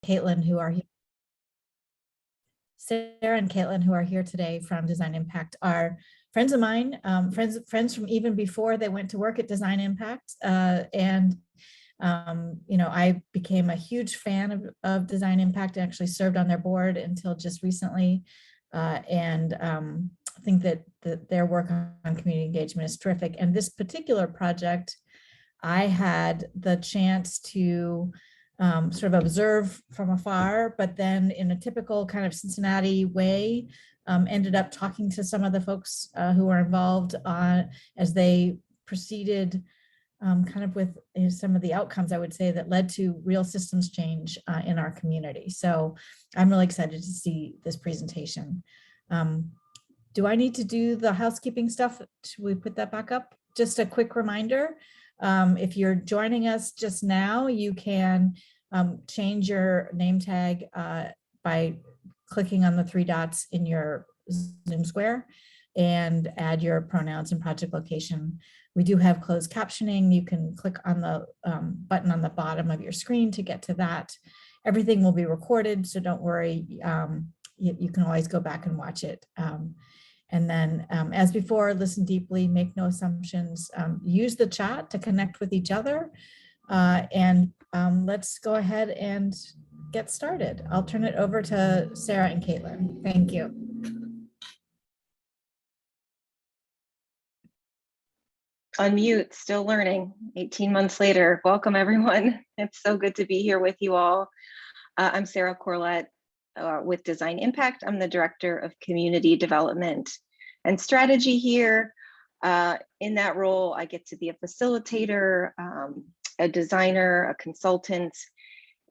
Caitlin, who are here. Sarah and Caitlin, who are here today from Design Impact, are friends of mine, friends from even before they went to work at Design Impact. I became a huge fan of Design Impact. I actually served on their board until just recently. I think that their work on community engagement is terrific. And this particular project, I had the chance to sort of observe from afar, but then in a typical kind of Cincinnati way, ended up talking to some of the folks who were involved as they proceeded kind of with some of the outcomes, I would say, that led to real systems change in our community. So I'm really excited to see this presentation. Do I need to do the housekeeping stuff? Should we put that back up? Just a quick reminder. If you're joining us just now, you can change your name tag by clicking on the 3 dots in your Zoom square and add your pronouns and project location. We do have closed captioning. You can click on the button on the bottom of your screen to get to that. Everything will be recorded, so don't worry. You can always go back and watch it. And then, as before, listen deeply, make no assumptions, use the chat to connect with each other. Let's go ahead and get started. I'll turn it over to Sarah and Caitlin. Thank you. Unmute, still learning, 18 months later. Welcome, everyone. It's so good to be here with you all. I'm Sarah Corlett with Design Impact. I'm the Director of Community Development and Strategy here. In that role, I get to be a facilitator, a designer, a consultant,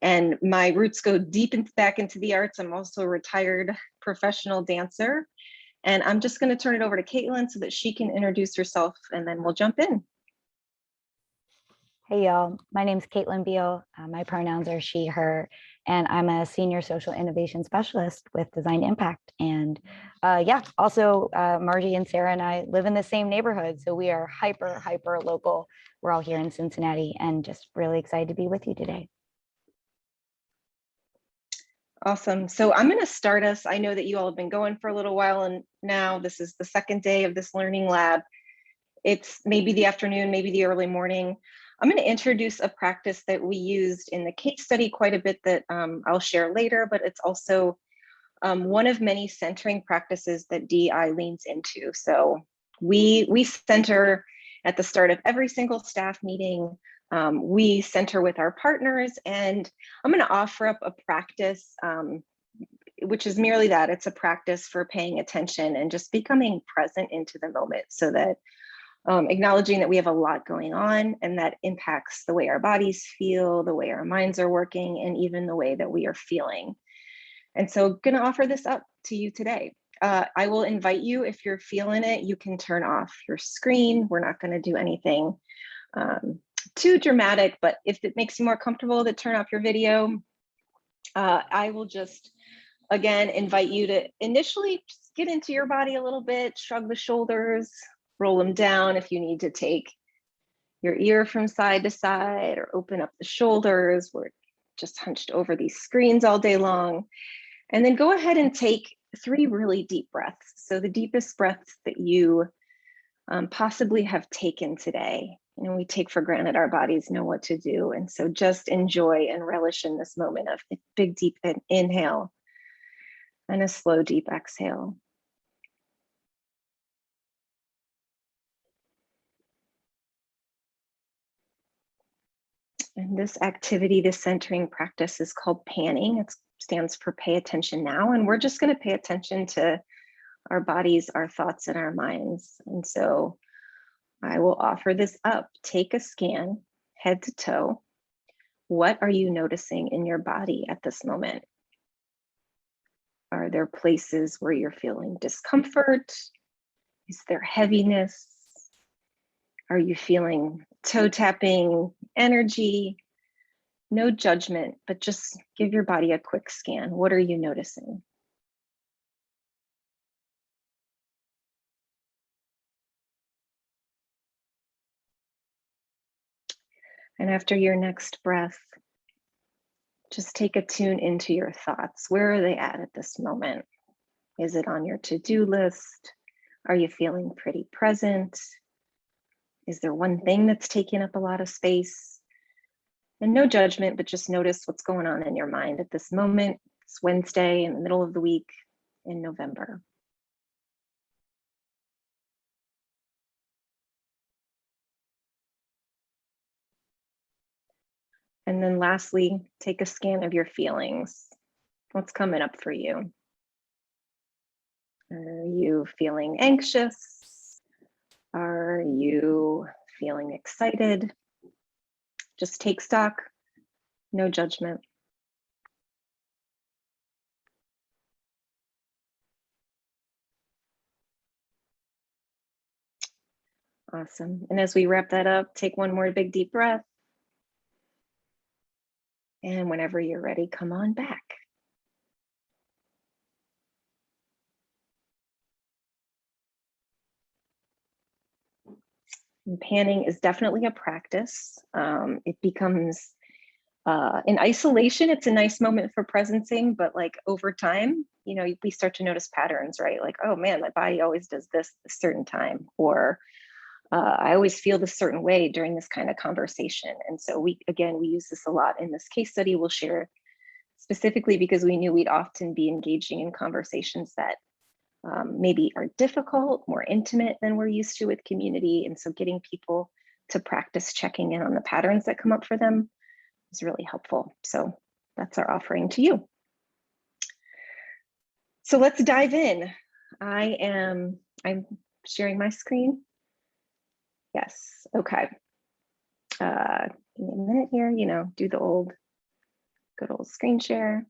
and my roots go deep back into the arts. I'm also a retired professional dancer. And I'm just going to turn it over to Caitlin so that she can introduce herself, and then we'll jump in. Hey, y'all. My name's Caitlin Behle. My pronouns are she, her, and I'm a senior social innovation specialist with Design Impact. And also Margy and Sarah and I live in the same neighborhood. So we are hyper local. We're all here in Cincinnati and just really excited to be with you today. Awesome. So I'm going to start us. I know that you all have been going for a little while, and now this is the second day of this learning lab. It's maybe the afternoon, maybe the early morning. I'm going to introduce a practice that we used in the case study quite a bit that I'll share later, but it's also one of many centering practices that DEI leans into. So we center at the start of every single staff meeting. We center with our partners, and I'm going to offer up a practice, which is merely that. It's a practice for paying attention and just becoming present into the moment, so that acknowledging that we have a lot going on and that impacts the way our bodies feel, the way our minds are working, and even the way that we are feeling. And so going to offer this up to you today. I will invite you, if you're feeling it, you can turn off your screen. We're not going to do anything too dramatic, but if it makes you more comfortable to turn off your video, I will just, again, invite you to initially just get into your body a little bit, shrug the shoulders, roll them down if you need to take your ear from side to side or open up the shoulders. We're just hunched over these screens all day long. And then go ahead and take 3 really deep breaths. So the deepest breaths that you possibly have taken today. You know, we take for granted our bodies know what to do. And so just enjoy and relish in this moment of a big, deep inhale and a slow, deep exhale. And this activity, this centering practice, is called panning. It stands for pay attention now. And we're just going to pay attention to our bodies, our thoughts, and our minds. And so I will offer this up. Take a scan, head to toe. What are you noticing in your body at this moment? Are there places where you're feeling discomfort? Is there heaviness? Are you feeling toe tapping energy? No judgment, but just give your body a quick scan. What are you noticing? And after your next breath, Just take a tune into your thoughts. Where are they at this moment? Is it on your to-do list? Are you feeling pretty present? Is there one thing that's taking up a lot of space? And no judgment, but just notice what's going on in your mind at this moment. It's Wednesday in the middle of the week in November. And then lastly, take a scan of your feelings. What's coming up for you? Are you feeling anxious? Are you feeling excited? Just take stock, no judgment. Awesome. And as we wrap that up, take one more big deep breath. And whenever you're ready, come on back. And panning is definitely a practice. It becomes, in isolation, it's a nice moment for presencing, but like over time, you know, we start to notice patterns, right? Like, oh man, my body always does this a certain time, or I always feel this certain way during this kind of conversation. And so we use this a lot in this case study. We'll share specifically because we knew we'd often be engaging in conversations that maybe are difficult, more intimate than we're used to with community. And so getting people to practice checking in on the patterns that come up for them is really helpful. So that's our offering to you. So let's dive in. I'm sharing my screen. Yes, okay. Give me a minute here, you know, do the good old screen share.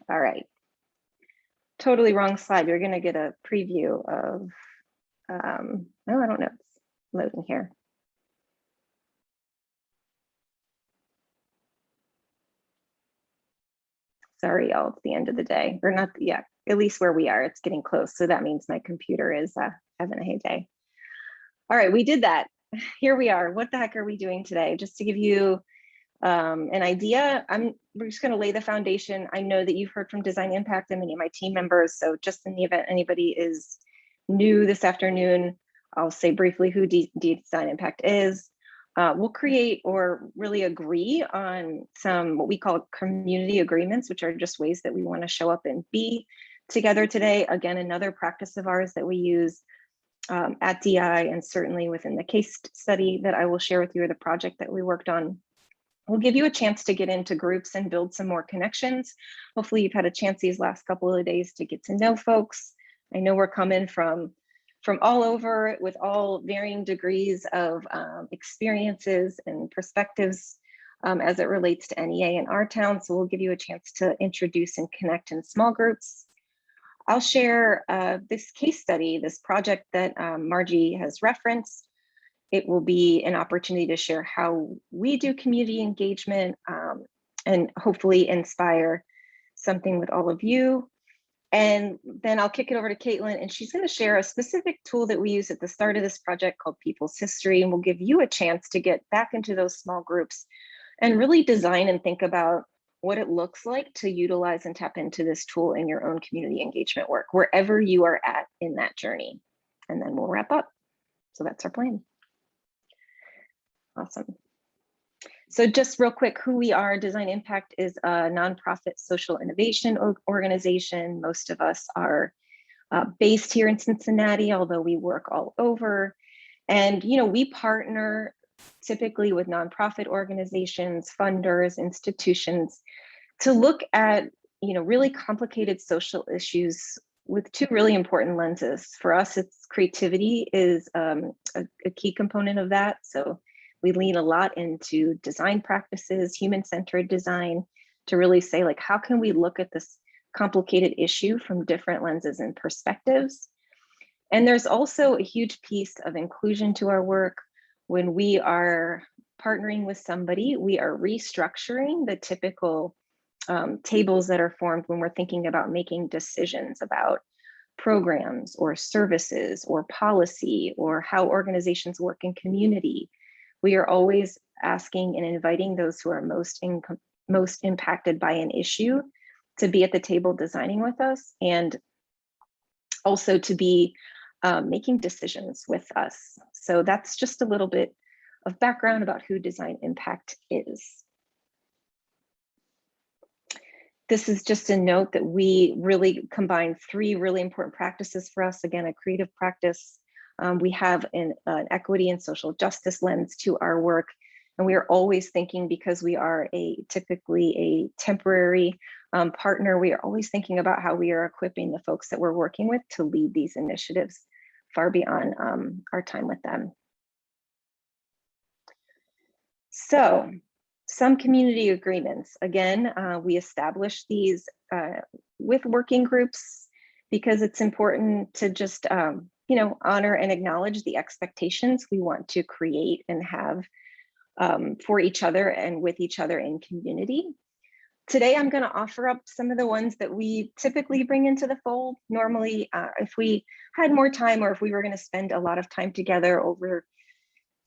All right. Totally wrong slide. You're gonna get a preview of, no, I don't know, it's loading here. Sorry, y'all, it's the end of the day. Or not, yeah, at least where we are, it's getting close. So that means my computer is having a heyday. All right, we did that. Here we are. What the heck are we doing today? Just to give you an idea, we're just gonna lay the foundation. I know that you've heard from Design Impact and many of my team members. So just in the event anybody is new this afternoon, I'll say briefly who Design Impact is. We'll create or really agree on some what we call community agreements, which are just ways that we want to show up and be together today. Again, another practice of ours that we use at DI and certainly within the case study that I will share with you, or the project that we worked on. We'll give you a chance to get into groups and build some more connections. Hopefully you've had a chance these last couple of days to get to know folks. I know we're coming from all over with all varying degrees of experiences and perspectives as it relates to NEA in our town. So we'll give you a chance to introduce and connect in small groups. I'll share this case study, this project that Margy has referenced. It will be an opportunity to share how we do community engagement and hopefully inspire something with all of you. And then I'll kick it over to Caitlin, and she's going to share a specific tool that we use at the start of this project called People's History. And we'll give you a chance to get back into those small groups and really design and think about what it looks like to utilize and tap into this tool in your own community engagement work, wherever you are at in that journey. And then we'll wrap up. So that's our plan. Awesome. So just real quick, who we are. Design Impact is a nonprofit social innovation organization. Most of us are based here in Cincinnati, although we work all over. And, you know, we partner typically with nonprofit organizations, funders, institutions to look at, you know, really complicated social issues with two really important lenses. For us, it's creativity is a key component of that. So we lean a lot into design practices, human-centered design, to really say, like, how can we look at this complicated issue from different lenses and perspectives? And there's also a huge piece of inclusion to our work. When we are partnering with somebody, we are restructuring the typical tables that are formed when we're thinking about making decisions about programs or services or policy or how organizations work in community. We are always asking and inviting those who are most impacted by an issue to be at the table designing with us, and also to be making decisions with us. So that's just a little bit of background about who Design Impact is. This is just a note that we really combine 3 really important practices for us. Again, a creative practice. We have an equity and social justice lens to our work. And we are always thinking, because we are typically a temporary partner, we are always thinking about how we are equipping the folks that we're working with to lead these initiatives far beyond our time with them. So, some community agreements. Again, we establish these with working groups because it's important to just honor and acknowledge the expectations we want to create and have for each other and with each other in community. Today, I'm going to offer up some of the ones that we typically bring into the fold. Normally, if we had more time, or if we were going to spend a lot of time together over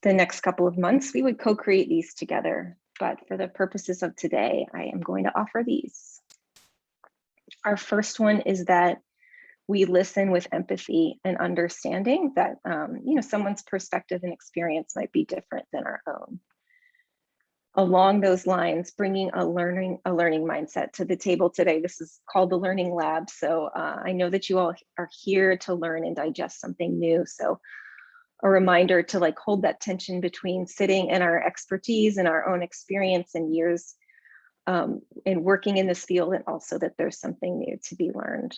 the next couple of months, we would co-create these together. But for the purposes of today, I am going to offer these. Our first one is that we listen with empathy and understanding that someone's perspective and experience might be different than our own. Along those lines, bringing a learning mindset to the table today. This is called the Learning Lab. So I know that you all are here to learn and digest something new. So a reminder to hold that tension between sitting in our expertise and our own experience and years in working in this field, and also that there's something new to be learned.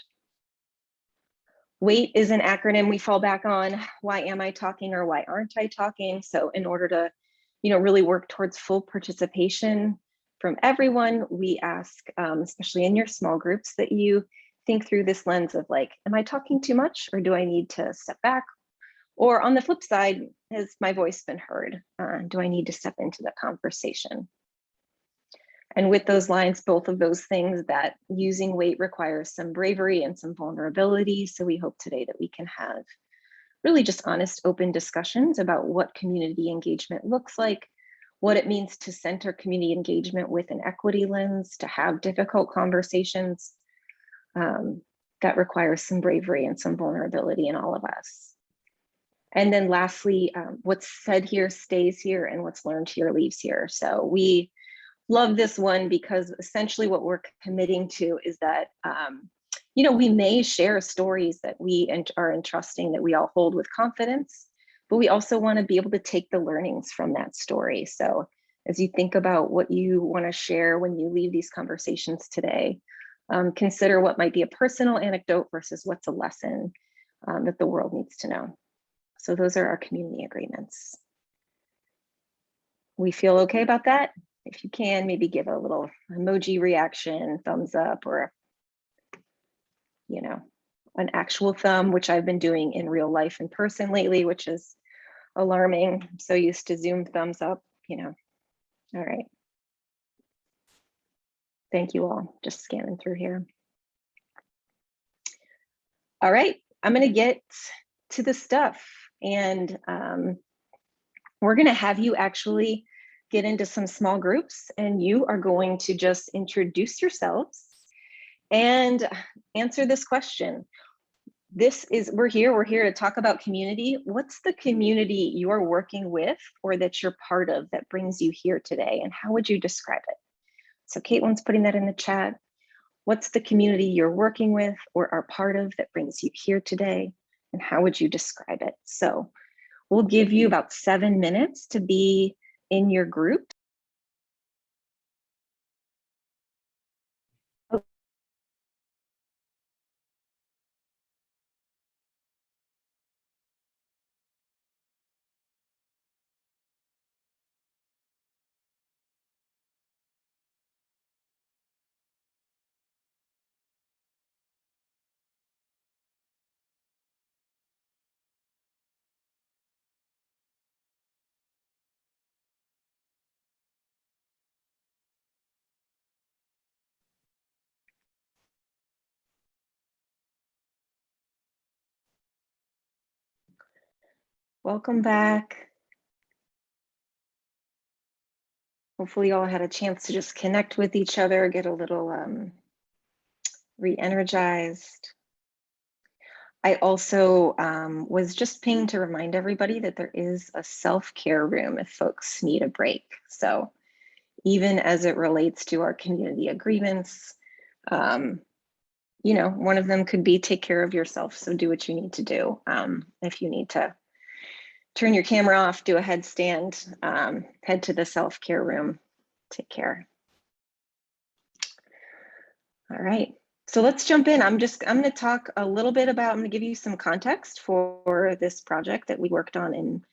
WAIT is an acronym we fall back on. Why am I talking, or why aren't I talking? So in order to really work towards full participation from everyone, we ask, especially in your small groups, that you think through this lens of am I talking too much, or do I need to step back? Or on the flip side, has my voice been heard? Do I need to step into the conversation? And with those lines, both of those things, that using WAIT requires some bravery and some vulnerability. So we hope today that we can have really just honest, open discussions about what community engagement looks like, what it means to center community engagement with an equity lens, to have difficult conversations that requires some bravery and some vulnerability in all of us. And then lastly, what's said here stays here, and what's learned here leaves here. So we love this one because essentially what we're committing to is that we may share stories that we are entrusting that we all hold with confidence, but we also want to be able to take the learnings from that story. So as you think about what you want to share when you leave these conversations today, consider what might be a personal anecdote versus what's a lesson that the world needs to know. So those are our community agreements. We feel okay about that? If you can, maybe give a little emoji reaction, thumbs up, or an actual thumb, which I've been doing in real life in person lately, which is alarming. I'm so used to Zoom thumbs up, All right. Thank you all. Just scanning through here. All right, I'm going to get to the stuff, and we're going to have you actually get into some small groups, and you are going to just introduce yourselves and answer this question. We're here to talk about community. What's the community you're working with, or that you're part of, that brings you here today, and how would you describe it? So Caitlin's putting that in the chat. What's the community you're working with or are part of that brings you here today, and how would you describe it? So we'll give you about 7 minutes to be in your group. Welcome back. Hopefully you all had a chance to just connect with each other, get a little re-energized. I also was just pinged to remind everybody that there is a self-care room if folks need a break. So even as it relates to our community agreements, you know, one of them could be take care of yourself. So do what you need to do. If you need to turn your camera off, do a headstand, head to the self-care room, take care. All right, so let's jump in. I'm going to talk a little bit about, I'm going to give you some context for this project that we worked on in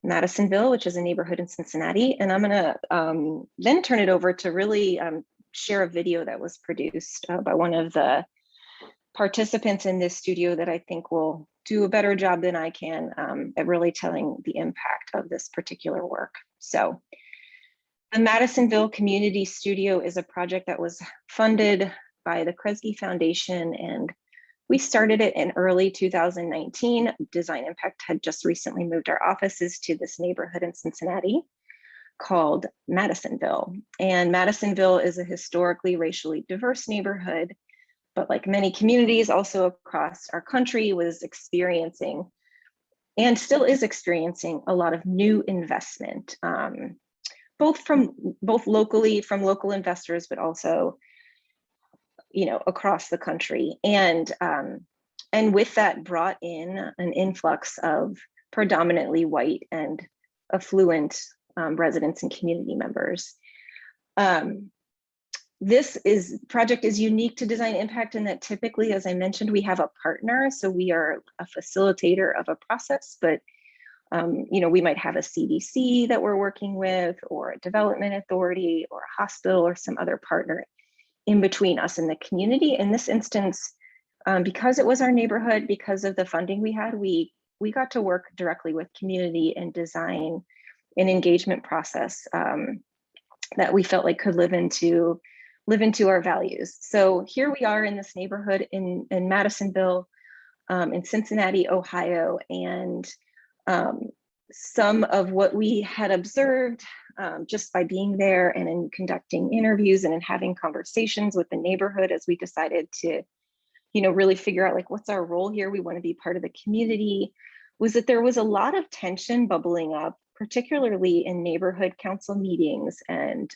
Madisonville, which is a neighborhood in Cincinnati. And I'm going to then turn it over to really share a video that was produced by one of the participants in this studio that I think will do a better job than I can at really telling the impact of this particular work. So the Madisonville Community Studio is a project that was funded by the Kresge Foundation, and we started it in early 2019. Design Impact had just recently moved our offices to this neighborhood in Cincinnati called Madisonville. And Madisonville is a historically racially diverse neighborhood, but like many communities also across our country was experiencing and still is experiencing a lot of new investment, both locally from local investors, but also, you know, across the country. And with that brought in an influx of predominantly white and affluent residents and community members. This project is unique to Design Impact in that typically, as I mentioned, we have a partner. So we are a facilitator of a process, but you know, we might have a CDC that we're working with, or a development authority, or a hospital, or some other partner in between us and the community. In this instance, because it was our neighborhood, because of the funding we had, we got to work directly with community and design an engagement process that we felt like could live into our values. So here we are in this neighborhood in Madisonville, in Cincinnati, Ohio, and some of what we had observed just by being there and in conducting interviews and in having conversations with the neighborhood as we decided to, you know, really figure out like, what's our role here? We want to be part of the community, was that there was a lot of tension bubbling up, particularly in neighborhood council meetings and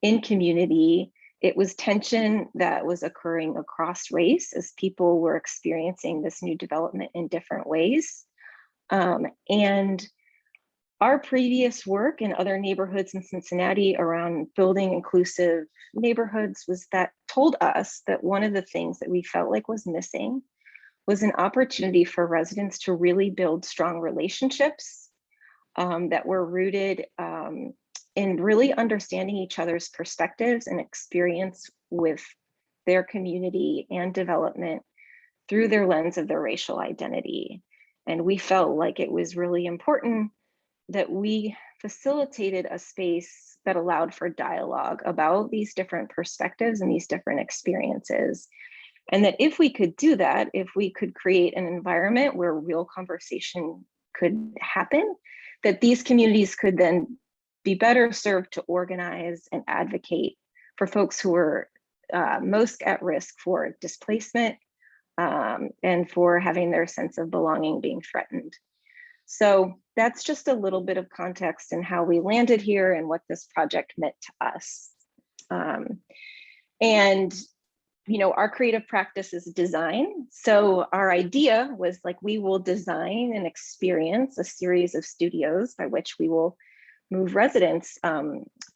in community. It was tension that was occurring across race as people were experiencing this new development in different ways. And our previous work in other neighborhoods in Cincinnati around building inclusive neighborhoods told us that one of the things that we felt like was missing was an opportunity for residents to really build strong relationships that were rooted in really understanding each other's perspectives and experience with their community and development through their lens of their racial identity. And we felt like it was really important that we facilitated a space that allowed for dialogue about these different perspectives and these different experiences. And that if we could do that, if we could create an environment where real conversation could happen, that these communities could then be better served to organize and advocate for folks who are most at risk for displacement and for having their sense of belonging being threatened. So that's just a little bit of context and how we landed here and what this project meant to us. And you know, our creative practice is design. So our idea was like, we will design and experience a series of studios by which we will move residents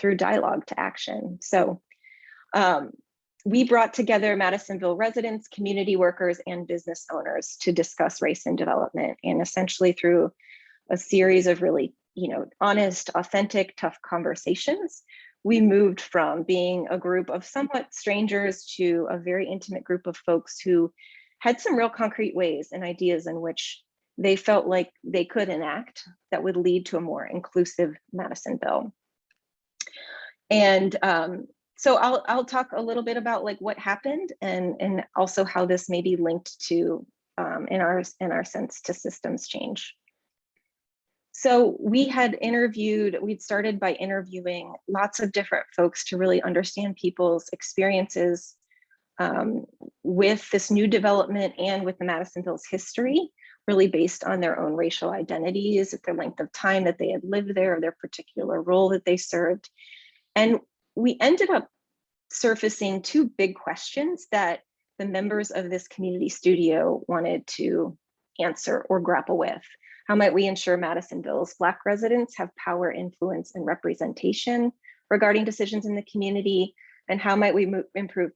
through dialogue to action. So we brought together Madisonville residents, community workers, and business owners to discuss race and development, and essentially through a series of really, you know, honest, authentic, tough conversations, we moved from being a group of somewhat strangers to a very intimate group of folks who had some real concrete ways and ideas in which they felt like they could enact that would lead to a more inclusive Madisonville. And so I'll talk a little bit about like what happened and also how this may be linked to in our sense to systems change. So we'd started by interviewing lots of different folks to really understand people's experiences with this new development and with the Madisonville's history, really based on their own racial identities, their length of time that they had lived there, their particular role that they served. And we ended up surfacing two big questions that the members of this community studio wanted to answer or grapple with. How might we ensure Madisonville's Black residents have power, influence, and representation regarding decisions in the community? And how might we improve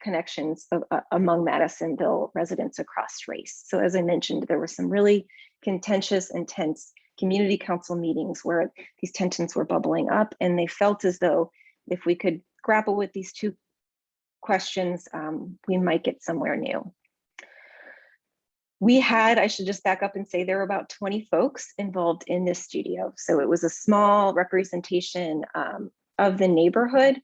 connections among Madisonville residents across race? So as I mentioned, there were some really contentious, intense community council meetings where these tensions were bubbling up, and they felt as though if we could grapple with these two questions, we might get somewhere new. I should just back up and say there were about 20 folks involved in this studio. So it was a small representation of the neighborhood,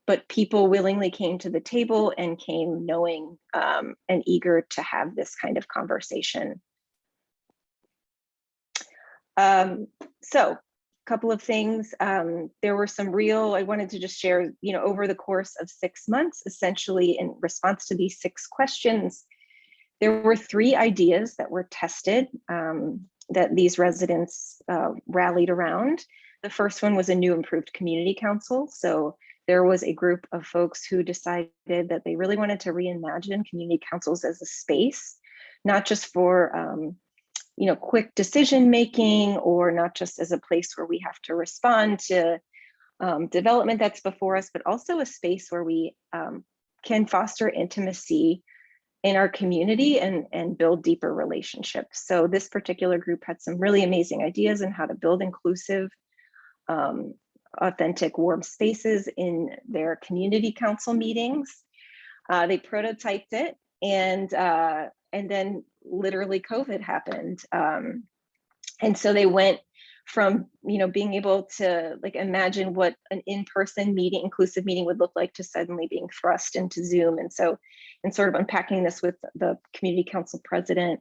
but people willingly came to the table and came knowing and eager to have this kind of conversation. So a couple of things. There were some I wanted to just share, over the course of 6 months, essentially in response to these 6 questions, there were 3 ideas that were tested that these residents rallied around. The first one was a new improved community council. So there was a group of folks who decided that they really wanted to reimagine community councils as a space, not just for quick decision making, or not just as a place where we have to respond to development that's before us, but also a space where we can foster intimacy in our community and build deeper relationships. So this particular group had some really amazing ideas on how to build inclusive, authentic, warm spaces in their community council meetings. They prototyped it, and then literally COVID happened. And so they went from being able to imagine what an in-person meeting, inclusive meeting would look like, to suddenly being thrust into Zoom. And so, in sort of unpacking this with the community council president,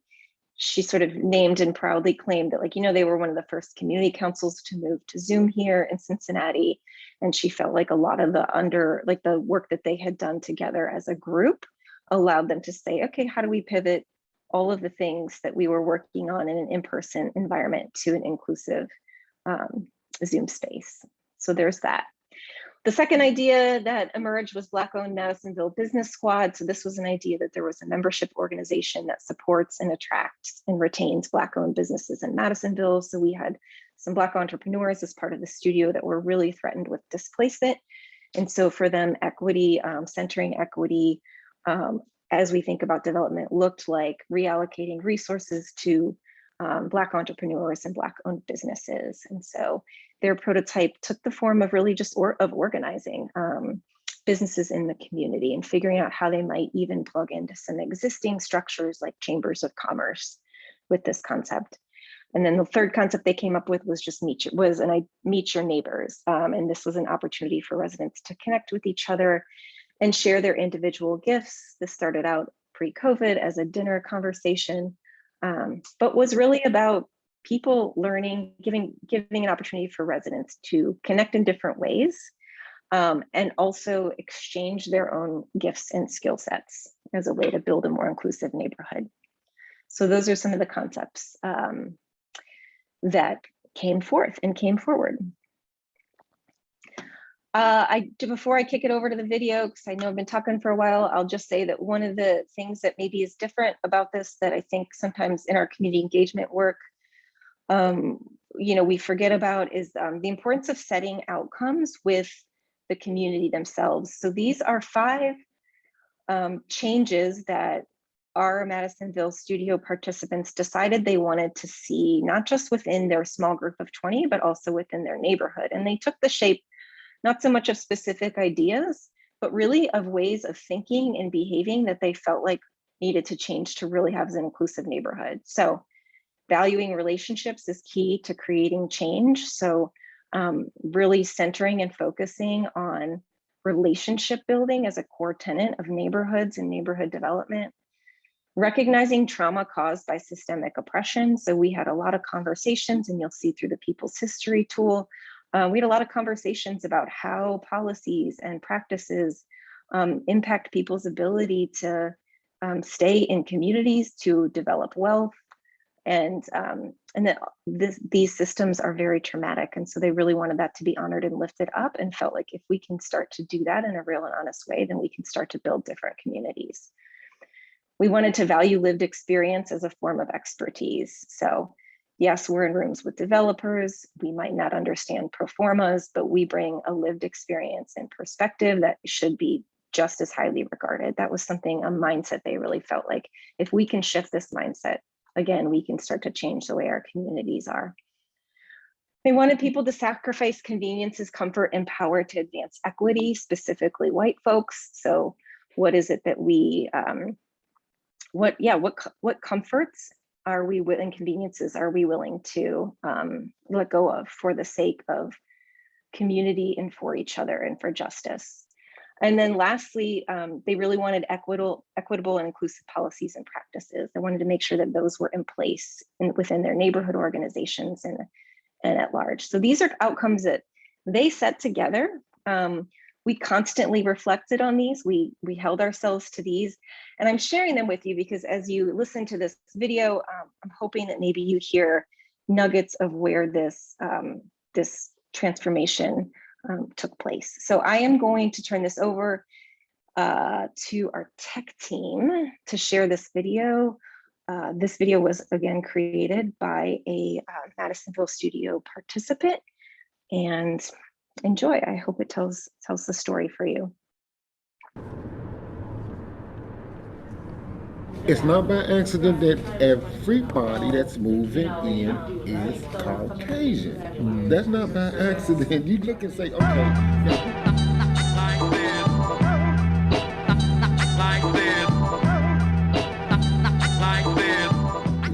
she sort of named and proudly claimed that they were one of the first community councils to move to Zoom here in Cincinnati. And she felt like a lot of the work that they had done together as a group allowed them to say, okay, how do we pivot all of the things that we were working on in an in-person environment to an inclusive Zoom space? So there's that. The second idea that emerged was Black-owned Madisonville Business Squad. So this was an idea that there was a membership organization that supports and attracts and retains Black-owned businesses in Madisonville. So we had some Black entrepreneurs as part of the studio that were really threatened with displacement. And so for them, equity, centering equity, as we think about development, looked like reallocating resources to Black entrepreneurs and Black-owned businesses. And so their prototype took the form of really just of organizing businesses in the community and figuring out how they might even plug into some existing structures like chambers of commerce with this concept. And then the third concept they came up with was just meet your neighbors. And this was an opportunity for residents to connect with each other and share their individual gifts. This started out pre-COVID as a dinner conversation, but was really about people learning, giving an opportunity for residents to connect in different ways, and also exchange their own gifts and skill sets as a way to build a more inclusive neighborhood. So those are some of the concepts that came forth and came forward. Before I kick it over to the video, because I know I've been talking for a while, I'll just say that one of the things that maybe is different about this that I think sometimes in our community engagement work, we forget about is the importance of setting outcomes with the community themselves. So these are 5 changes that our Madisonville studio participants decided they wanted to see, not just within their small group of 20, but also within their neighborhood. And they took the shape not so much of specific ideas, but really of ways of thinking and behaving that they felt like needed to change to really have an inclusive neighborhood. So valuing relationships is key to creating change. So really centering and focusing on relationship building as a core tenet of neighborhoods and neighborhood development. Recognizing trauma caused by systemic oppression. So we had a lot of conversations, and you'll see through the People's History tool, we had a lot of conversations about how policies and practices impact people's ability to stay in communities, to develop wealth, and that these systems are very traumatic. And so they really wanted that to be honored and lifted up, and felt like if we can start to do that in a real and honest way, then we can start to build different communities. We wanted to value lived experience as a form of expertise. So yes, we're in rooms with developers. We might not understand pro formas, but we bring a lived experience and perspective that should be just as highly regarded. That was something, a mindset they really felt like, if we can shift this mindset, again, we can start to change the way our communities are. They wanted people to sacrifice conveniences, comfort, and power to advance equity, specifically white folks. So what is it that we, what comforts are we, and conveniences are we willing to let go of for the sake of community and for each other and for justice? And then lastly, they really wanted equitable and inclusive policies and practices. They wanted to make sure that those were in place within their neighborhood organizations and at large. So these are outcomes that they set together. We constantly reflected on these. We held ourselves to these, and I'm sharing them with you because as you listen to this video, I'm hoping that maybe you hear nuggets of where this transformation took place. So I am going to turn this over to our tech team to share this video. This video was again created by a Madisonville studio participant, and enjoy. I hope it tells the story for you. It's not by accident that everybody that's moving in is Caucasian. That's not by accident. You look and say, okay.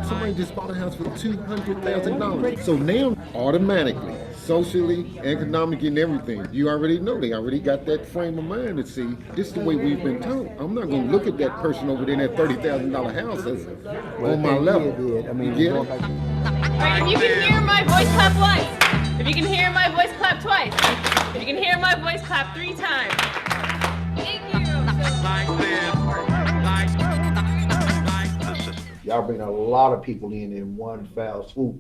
Somebody just bought a house for $200,000. So now, automatically, socially, economically, and everything, you already know, they already got that frame of mind to see, this is the way we've been taught. I'm not going to look at that person over there in that $30,000 house as on my level. I mean, you get it? All right, if you can hear my voice, clap once. If you can hear my voice, clap twice. If you can hear my voice, clap 3 times. Thank you. y'all bring a lot of people in one foul swoop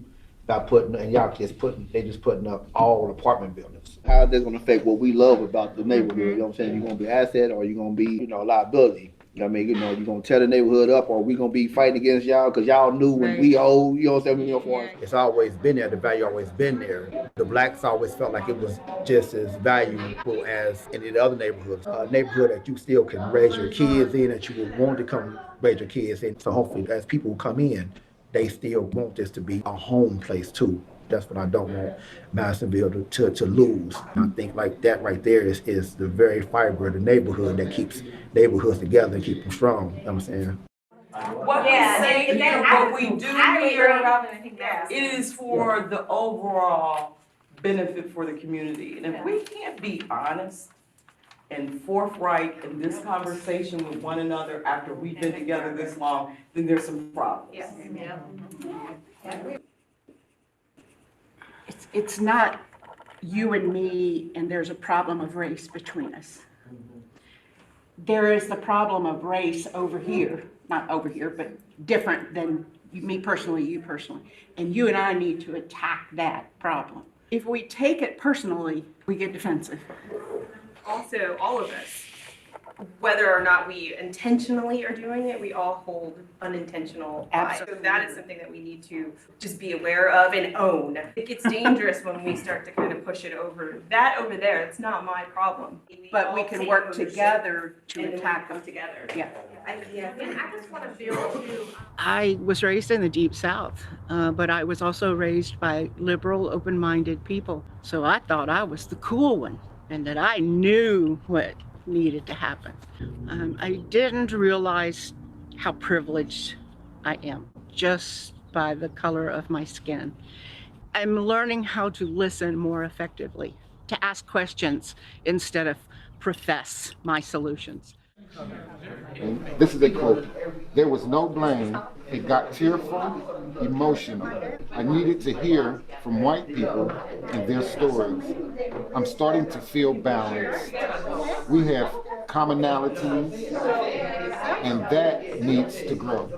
by putting, and y'all just putting up all apartment buildings. How that's gonna affect what we love about the neighborhood, you know what I'm saying? You're gonna be asset or you're gonna be, a liability. I mean, you're gonna tear the neighborhood up, or we gonna be fighting against y'all because y'all knew when we old, you know what I'm saying? It's always been there, the value always been there. The blacks always felt like it was just as valuable as any of the other neighborhoods. A neighborhood that you still can raise your kids in, that you would want to come raise your kids in. So hopefully as people come in, they still want this to be a home place too. That's what I don't want Madisonville to lose. I think like that right there is the very fiber of the neighborhood that keeps neighborhoods together and keep them strong. You know what I'm saying? What we say here, what we do here, it is for the overall benefit for the community. And if we can't be honest and forthright in this conversation with one another after we've been together this long, then there's some problems. Yes. Yeah. It's not you and me and there's a problem of race between us. There is the problem of race over here, not over here, but different than me personally, you personally. And you and I need to attack that problem. If we take it personally, we get defensive. Also, all of us, whether or not we intentionally are doing it, we all hold unintentional bias. So that is something that we need to just be aware of and own. It gets dangerous when we start to kind of push it over. That over there, it's not my problem. But we can work together to attack them together. Yeah. I just want to build too. I was raised in the Deep South, but I was also raised by liberal, open-minded people. So I thought I was the cool one and that I knew what needed to happen. I didn't realize how privileged I am just by the color of my skin. I'm learning how to listen more effectively, to ask questions instead of profess my solutions. And this is a quote. There was no blame. It got tearful, emotional. I needed to hear from white people and their stories. I'm starting to feel balanced. We have commonalities, and that needs to grow.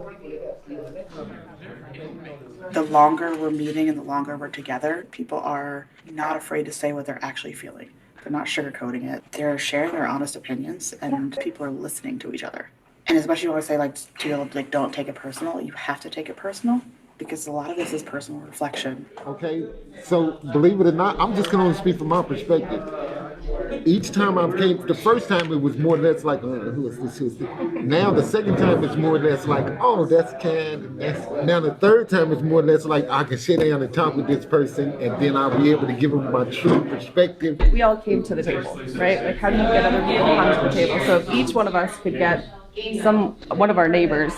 The longer we're meeting and the longer we're together, people are not afraid to say what they're actually feeling. They're not sugarcoating it. They're sharing their honest opinions, and people are listening to each other. And as much as you always say, like, to people, like, don't take it personal, you have to take it personal because a lot of this is personal reflection. Okay, so believe it or not, I'm just gonna only speak from my perspective. Each time I've came, the first time it was more or less like, who is this, who is this? Now the second time it's more or less like, oh, that's Ken. And that's, now the third time it's more or less like I can sit down and talk with this person, and then I'll be able to give them my true perspective. We all came to the table, right? Like, how do you get other people to come to the table? So if each one of us could get one of our neighbors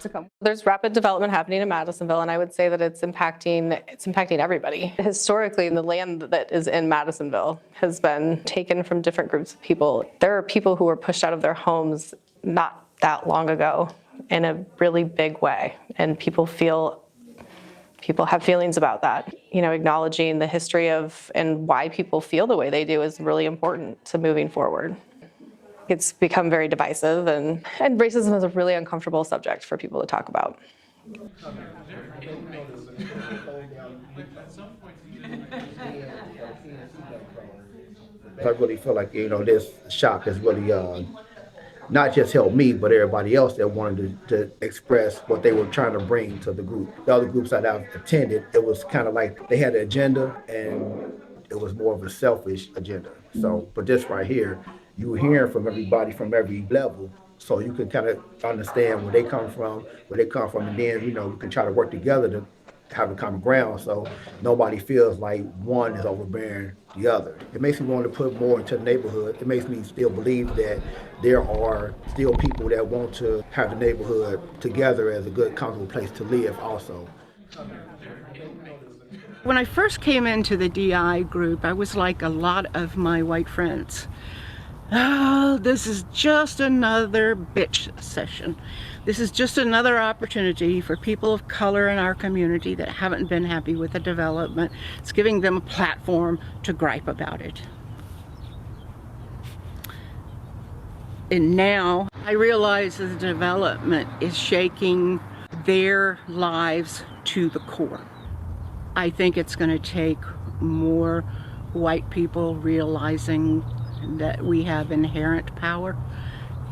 to come. There's rapid development happening in Madisonville, and I would say that it's impacting everybody. Historically, the land that is in Madisonville has been taken from different groups of people. There are people who were pushed out of their homes not that long ago in a really big way, and people have feelings about that. You know, acknowledging the history of and why people feel the way they do is really important to moving forward. It's become very divisive, and racism is a really uncomfortable subject for people to talk about. I really feel like, this shop has really not just helped me, but everybody else that wanted to express what they were trying to bring to the group. The other groups that I've attended, it was kind of like they had an agenda, and it was more of a selfish agenda. So, but this right here, you were hearing from everybody from every level, so you can kind of understand where they come from, and then, you can try to work together to have a common ground, so nobody feels like one is overbearing the other. It makes me want to put more into the neighborhood. It makes me still believe that there are still people that want to have the neighborhood together as a good, comfortable place to live also. When I first came into the DI group, I was like a lot of my white friends. Oh, this is just another bitch session. This is just another opportunity for people of color in our community that haven't been happy with the development. It's giving them a platform to gripe about it. And now I realize that the development is shaking their lives to the core. I think it's going to take more white people realizing that we have inherent power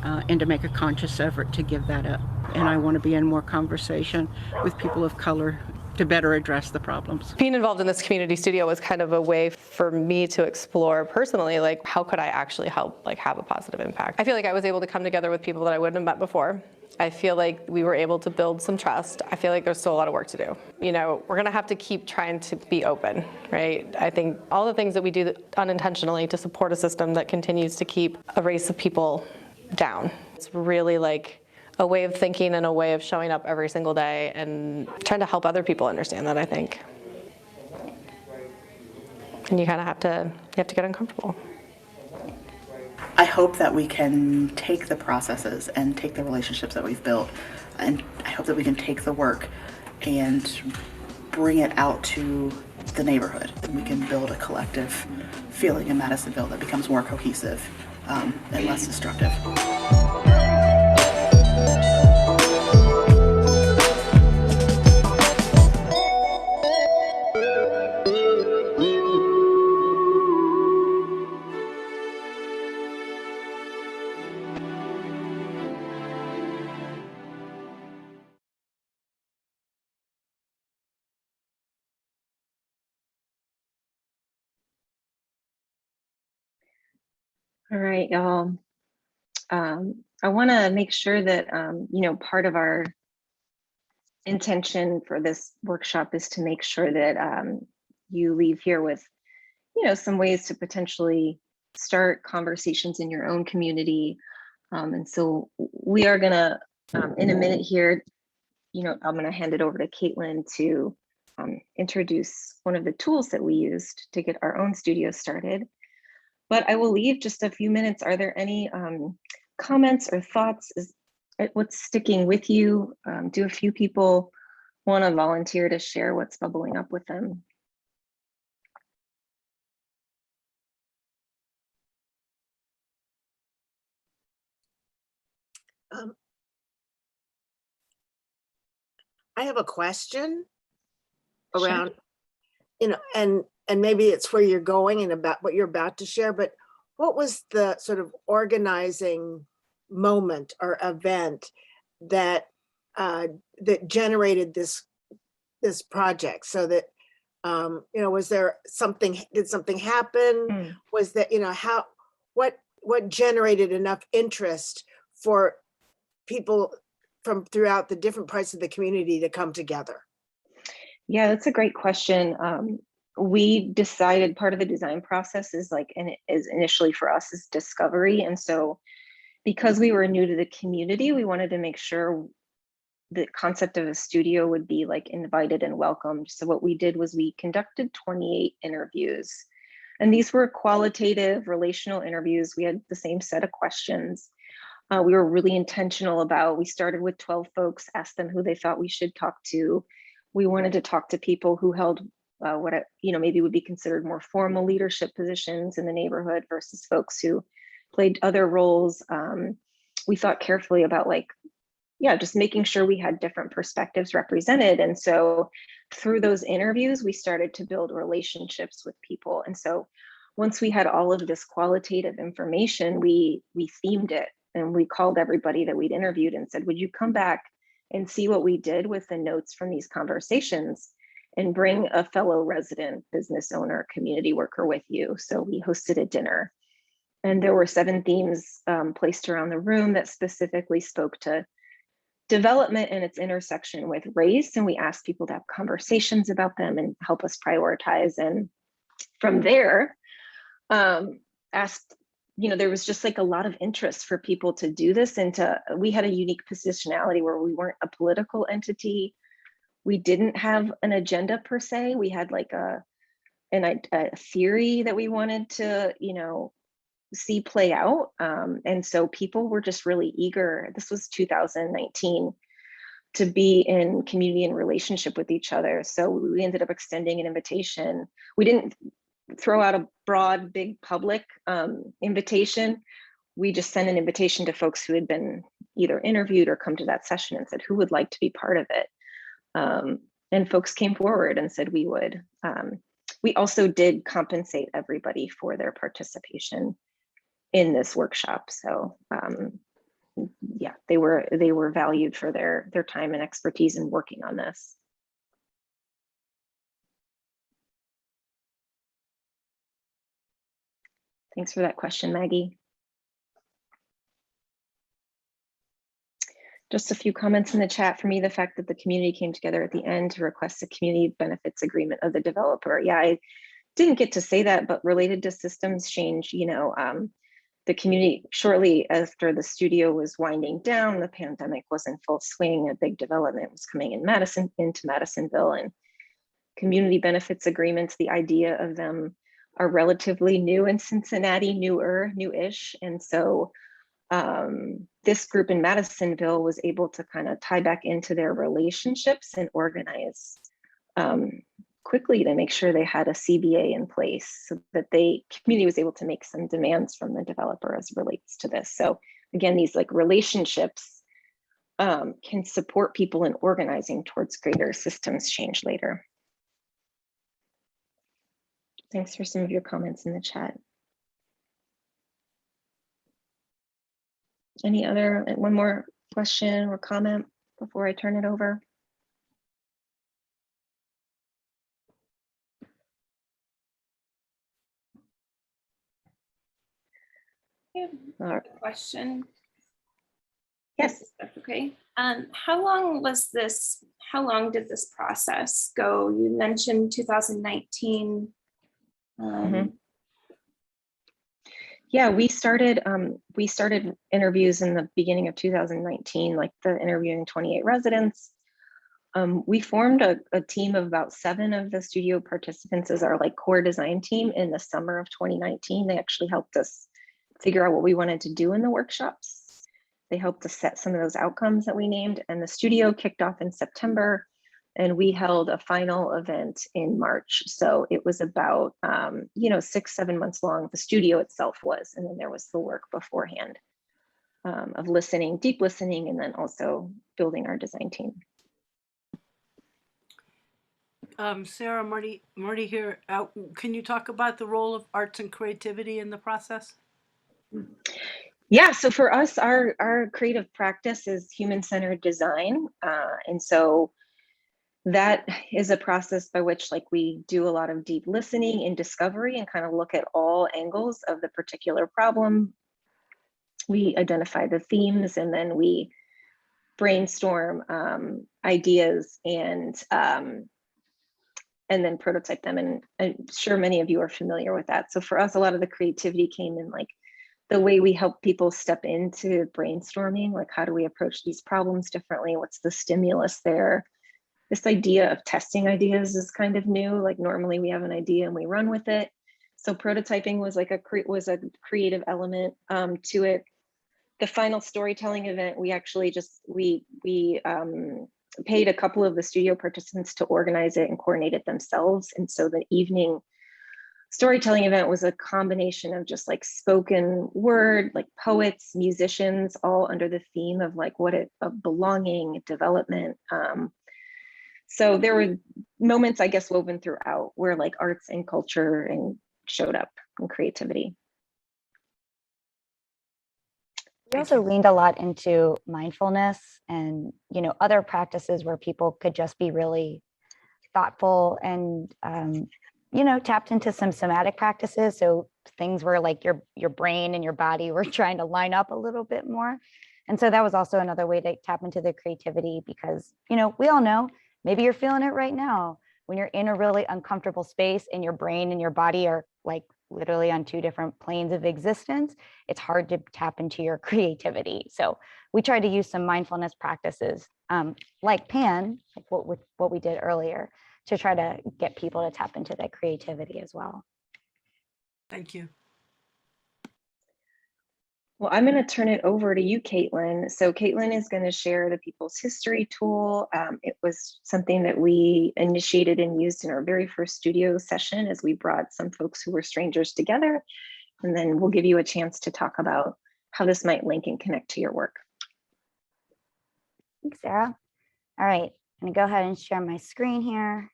and to make a conscious effort to give that up. And I want to be in more conversation with people of color to better address the problems. Being involved in this community studio was kind of a way for me to explore personally, like, how could I actually help, like, have a positive impact? I feel like I was able to come together with people that I wouldn't have met before. I feel like we were able to build some trust. I feel like there's still a lot of work to do. You know, we're gonna have to keep trying to be open, right? I think all the things that we do unintentionally to support a system that continues to keep a race of people down. It's really like a way of thinking and a way of showing up every single day and trying to help other people understand that, I think. And you kind of have to get uncomfortable. I hope that we can take the processes and take the relationships that we've built, and I hope that we can take the work and bring it out to the neighborhood, and we can build a collective feeling in Madisonville that becomes more cohesive and less destructive. All right, y'all. I want to make sure that, part of our intention for this workshop is to make sure that you leave here with, some ways to potentially start conversations in your own community. And so we are gonna, in a minute here, I'm gonna hand it over to Caitlin to introduce one of the tools that we used to get our own studio started. But I will leave just a few minutes. Are there any comments or thoughts? Is what's sticking with you? Do a few people want to volunteer to share what's bubbling up with them? I have a question Sure. around, and maybe it's where you're going and about what you're about to share, but what was the sort of organizing moment or event that that generated this project? So that was there something? Did something happen? Was that how what generated enough interest for people from throughout the different parts of the community to come together? Yeah, that's a great question. We decided part of the design process is initially for us is discovery. And so because we were new to the community, we wanted to make sure the concept of a studio would be invited and welcomed. So what we did was we conducted 28 interviews. And these were qualitative relational interviews. We had the same set of questions. We were really intentional about, we started with 12 folks, asked them who they thought we should talk to. We wanted to talk to people who held what maybe would be considered more formal leadership positions in the neighborhood versus folks who played other roles. We thought carefully about just making sure we had different perspectives represented. And so through those interviews, we started to build relationships with people. And so once we had all of this qualitative information, we themed it. And we called everybody that we'd interviewed and said, would you come back and see what we did with the notes from these conversations and bring a fellow resident, business owner, community worker with you? So we hosted a dinner. And there were 7 themes placed around the room that specifically spoke to development and its intersection with race. And we asked people to have conversations about them and help us prioritize. And from there, there was just a lot of interest for people to do this. And we had a unique positionality where we weren't a political entity. We didn't have an agenda per se. We had a theory that we wanted to, see play out. And so people were just really eager. This was 2019 to be in community and relationship with each other. So we ended up extending an invitation. We didn't throw out a broad, big public invitation. We just sent an invitation to folks who had been either interviewed or come to that session and said, who would like to be part of it? And folks came forward and said we would. We also did compensate everybody for their participation in this workshop. So yeah, they were valued for their time and expertise in working on this. Thanks for that question, Maggie. Just a few comments in the chat. For me, the fact that the community came together at the end to request a community benefits agreement of the developer. Yeah, I didn't get to say that, but related to systems change, the community, shortly after the studio was winding down, the pandemic was in full swing, a big development was coming into Madisonville, and community benefits agreements, the idea of them are relatively new in Cincinnati, newish. And so this group in Madisonville was able to kind of tie back into their relationships and organize quickly to make sure they had a CBA in place so that community was able to make some demands from the developer as it relates to this. So again, these relationships can support people in organizing towards greater systems change later. Thanks for some of your comments in the chat. One more question or comment before I turn it over? Question. Yes. That's okay. How long did this process go? You mentioned 2019. Yeah, we started interviews in the beginning of 2019, the interviewing 28 residents. We formed a team of about 7 of the studio participants as our core design team in the summer of 2019. They actually helped us figure out what we wanted to do in the workshops. They helped us set some of those outcomes that we named, and the studio kicked off in September, and we held a final event in March. So it was about, 6-7 months long, the studio itself was, and then there was the work beforehand of listening, deep listening, and then also building our design team. Sarah, Marty here. Can you talk about the role of arts and creativity in the process? Yeah, so for us, our creative practice is human-centered design. And so that is a process by which we do a lot of deep listening and discovery and kind of look at all angles of the particular problem. We identify the themes, and then we brainstorm ideas and then prototype them. And I'm sure many of you are familiar with that. So for us, a lot of the creativity came in the way we help people step into brainstorming, how do we approach these problems differently? What's the stimulus there? This idea of testing ideas is kind of new. Normally we have an idea and we run with it. So prototyping was a creative element to it. The final storytelling event, we actually we paid a couple of the studio participants to organize it and coordinate it themselves. And so the evening storytelling event was a combination of just spoken word, poets, musicians, all under the theme of of belonging, development. So there were moments, I guess, woven throughout where arts and culture and showed up and creativity. We also leaned a lot into mindfulness and, other practices where people could just be really thoughtful and, tapped into some somatic practices. So things where your brain and your body were trying to line up a little bit more. And so that was also another way to tap into the creativity because, we all know, maybe you're feeling it right now when you're in a really uncomfortable space and your brain and your body are literally on two different planes of existence. It's hard to tap into your creativity. So we try to use some mindfulness practices like PAN, what we did earlier, to try to get people to tap into that creativity as well. Thank you. Well, I'm going to turn it over to you, Caitlin. So Caitlin is going to share the People's History tool. It was something that we initiated and used in our very first studio session as we brought some folks who were strangers together. And then we'll give you a chance to talk about how this might link and connect to your work. Thanks, Sarah. All right, I'm going to go ahead and share my screen here.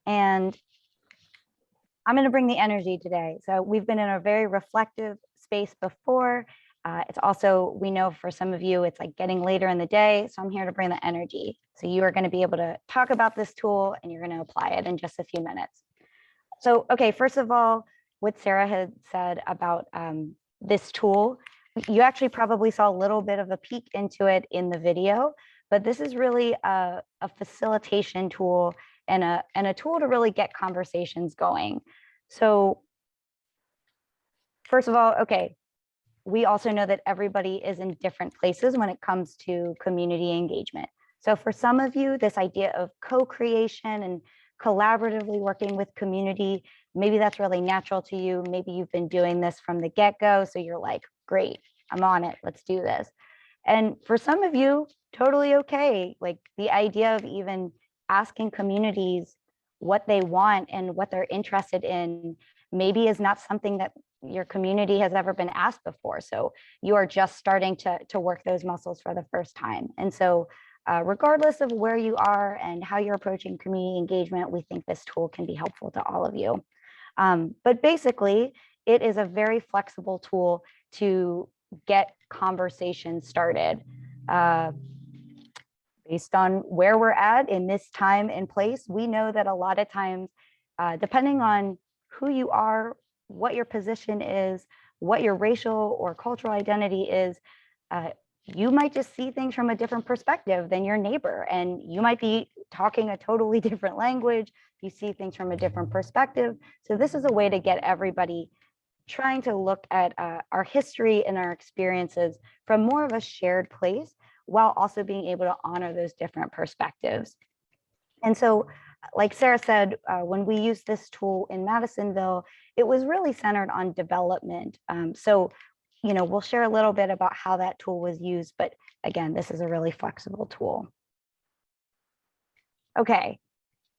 And I'm going to bring the energy today. So we've been in a very reflective space before. It's also, we know for some of you, it's getting later in the day. So I'm here to bring the energy. So you are going to be able to talk about this tool and you're going to apply it in just a few minutes. So, okay, first of all, what Sarah had said about this tool, you actually probably saw a little bit of a peek into it in the video, but this is really a facilitation tool and a tool to really get conversations going. So first of all, okay, we also know that everybody is in different places when it comes to community engagement. So for some of you, this idea of co-creation and collaboratively working with community, maybe that's really natural to you. Maybe you've been doing this from the get-go. So you're like, great, I'm on it, let's do this. And for some of you, totally okay. The idea of even asking communities what they want and what they're interested in maybe is not something that your community has ever been asked before. So you are just starting to work those muscles for the first time. And so regardless of where you are and how you're approaching community engagement, we think this tool can be helpful to all of you. But basically, it is a very flexible tool to get conversations started. Based on where we're at in this time and place, we know that a lot of times, depending on who you are, what your position is, what your racial or cultural identity is, you might just see things from a different perspective than your neighbor. And you might be talking a totally different language. You see things from a different perspective. So this is a way to get everybody trying to look at our history and our experiences from more of a shared place, while also being able to honor those different perspectives. And so, like Sarah said, when we used this tool in Madisonville, it was really centered on development. So we'll share a little bit about how that tool was used, but again, this is a really flexible tool. Okay,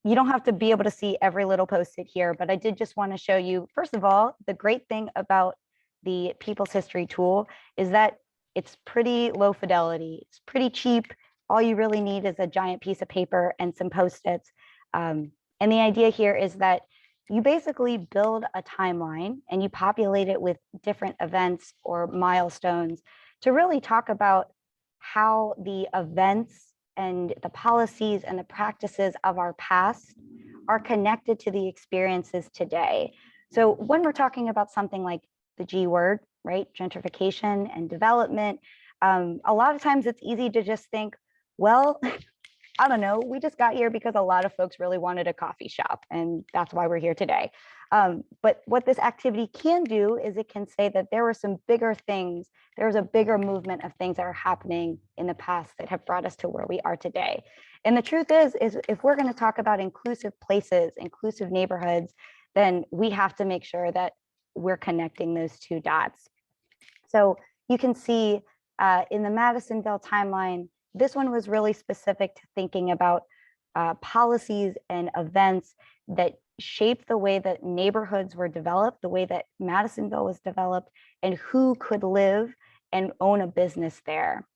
you don't have to be able to see every little post-it here, but I did just want to show you, first of all, the great thing about the People's History tool is that it's pretty low fidelity. It's pretty cheap. All you really need is a giant piece of paper and some post-its. And the idea here is that you basically build a timeline and you populate it with different events or milestones to really talk about how the events and the policies and the practices of our past are connected to the experiences today. So when we're talking about something like the G word, right, gentrification and development, a lot of times it's easy to just think, well, I don't know, we just got here because a lot of folks really wanted a coffee shop, and that's why we're here today. But what this activity can do is it can say that there were some bigger things, there was a bigger movement of things that are happening in the past that have brought us to where we are today. And the truth is if we're going to talk about inclusive places, inclusive neighborhoods, then we have to make sure that we're connecting those two dots. So you can see in the Madisonville timeline, this one was really specific to thinking about policies and events that shaped the way that neighborhoods were developed, the way that Madisonville was developed, and who could live and own a business there.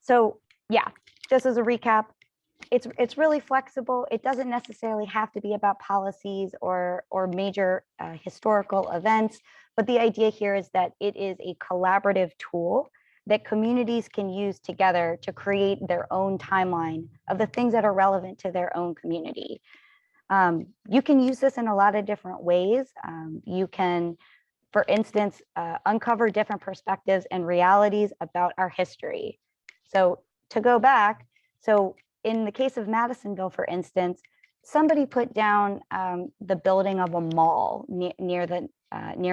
So yeah, just as a recap, it's really flexible. It doesn't necessarily have to be about policies or major historical events, but the idea here is that it is a collaborative tool that communities can use together to create their own timeline of the things that are relevant to their own community. You can use this in a lot of different ways. You can, for instance, uncover different perspectives and realities about our history. So to go back, so in the case of Madisonville, for instance, somebody put down the building of a mall near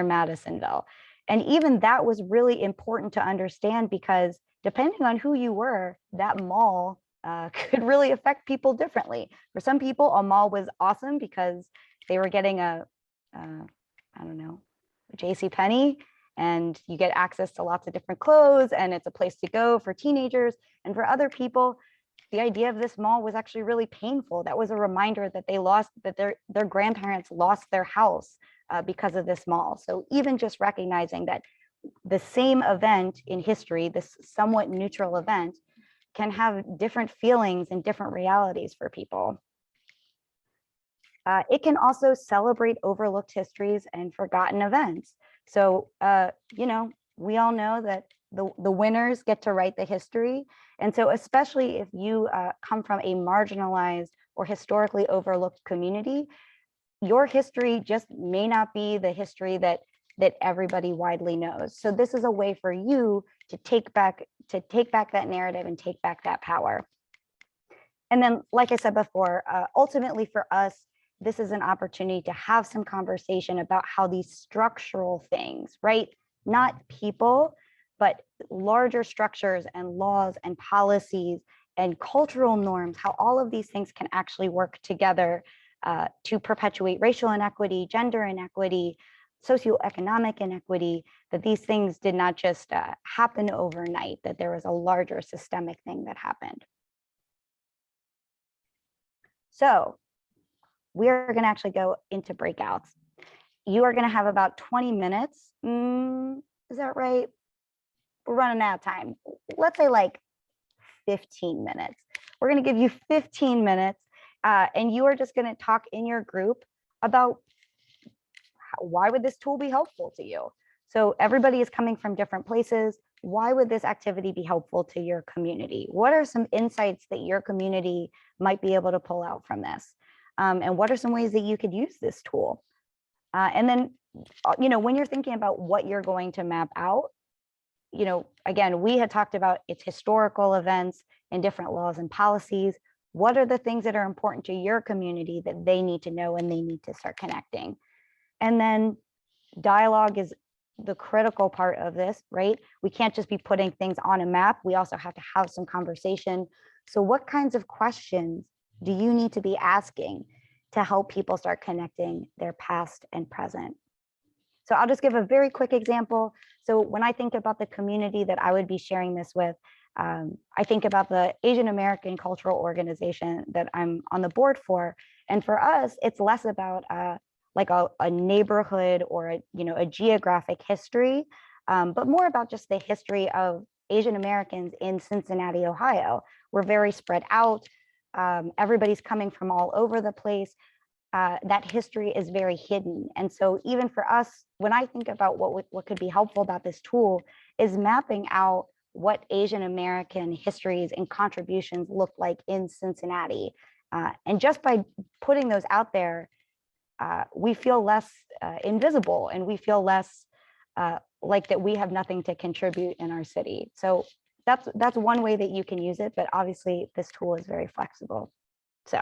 Madisonville. And even that was really important to understand because depending on who you were, that mall could really affect people differently. For some people, a mall was awesome because they were getting I don't know, a JCPenney, and you get access to lots of different clothes and it's a place to go for teenagers. And for other people, the idea of this mall was actually really painful. That was a reminder that their grandparents lost their house because of this mall. So even just recognizing that the same event in history, this somewhat neutral event, can have different feelings and different realities for people. It can also celebrate overlooked histories and forgotten events. So, we all know that the winners get to write the history. And so especially if you come from a marginalized or historically overlooked community, your history just may not be the history that everybody widely knows. So this is a way for you to take back that narrative and take back that power. And then, like I said before, ultimately for us, this is an opportunity to have some conversation about how these structural things, right? Not people, but larger structures and laws and policies and cultural norms, how all of these things can actually work together to perpetuate racial inequity, gender inequity, socioeconomic inequity, that these things did not just happen overnight, that there was a larger systemic thing that happened. So we are going to actually go into breakouts. You are going to have about 20 minutes. Is that right? We're running out of time. Let's say like 15 minutes. We're going to give you 15 minutes and you are just going to talk in your group about why would this tool be helpful to you? So everybody is coming from different places. Why would this activity be helpful to your community? What are some insights that your community might be able to pull out from this? And what are some ways that you could use this tool? And then, when you're thinking about what you're going to map out, again, we had talked about its historical events and different laws and policies. What are the things that are important to your community that they need to know and they need to start connecting? And then dialogue is the critical part of this, right? We can't just be putting things on a map. We also have to have some conversation. So what kinds of questions do you need to be asking to help people start connecting their past and present? So I'll just give a very quick example. So when I think about the community that I would be sharing this with, I think about the Asian American Cultural Organization that I'm on the board for. And for us, it's less about like a neighborhood or a geographic history, but more about just the history of Asian Americans in Cincinnati, Ohio. We're very spread out. Everybody's coming from all over the place. That history is very hidden. And so even for us, when I think about what could be helpful about this tool is mapping out what Asian American histories and contributions look like in Cincinnati. And just by putting those out there, we feel less invisible, and we feel less like that we have nothing to contribute in our city. So that's one way that you can use it, but obviously this tool is very flexible. So